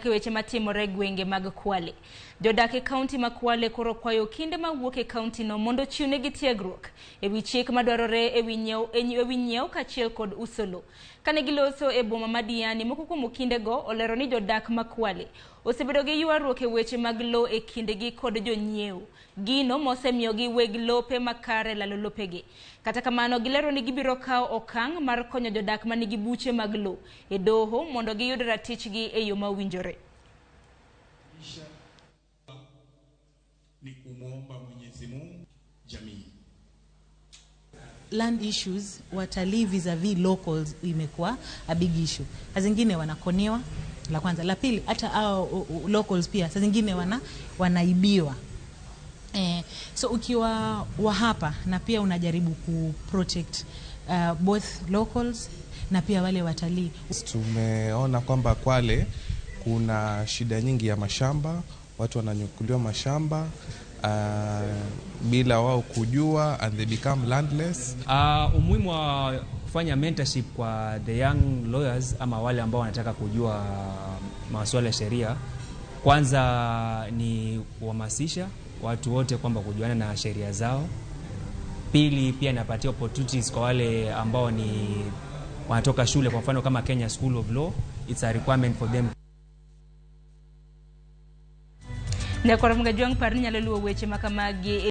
e weche matimore gwenge mag Kwale. Jodak e kaunti ma Kwale koro kwayo kinde mawuok e kaunti no mondo chiwnegi tiegruok ewi chik madwarore ewi nyiew kachiel kod usolo. Kane giloso e boma madiani, moko kuom kindego olero ni jodak ma Kwale osebedo gi ywaruok e weche mag lo e kindegi kod jonyiew. Gino mosemiyogi weg lope makare lalo lopegi. Kata kamano gilero ni gibiro kawo okang' mar konyo jodak manigi buche mag lo e doho mondo giyud ratichgi e yo mawinjore. Ni kumuomba Mwenyezi Mungu jamii. Land issues, watalii vis-a-vis locals imekuwa a big issue. Saa zingine wanakoniwa, la kwanza. La pili, hata hao locals pia saa zingine wanaibiwa. So ukiwa wa hapa na pia unajaribu ku-protect both locals na pia wale watalii. Tumeona kwamba Kwale kuna shida nyingi ya mashamba, watu wananyukuliwa mashamba bila wao kujua, and they become landless. Umuhimu wa kufanya mentorship kwa the young lawyers ama wale ambao wanataka kujua masuala ya sheria, kwanza ni kuhamasisha watu wote kwamba kujuana na sheria zao. Pili, pia napatia opportunities kwa wale ambao ni wanatoka shule, kwa mfano kama Kenya School of Law, it's a requirement for them. Nyakora mga juang parni nyalo luwo weche makamagi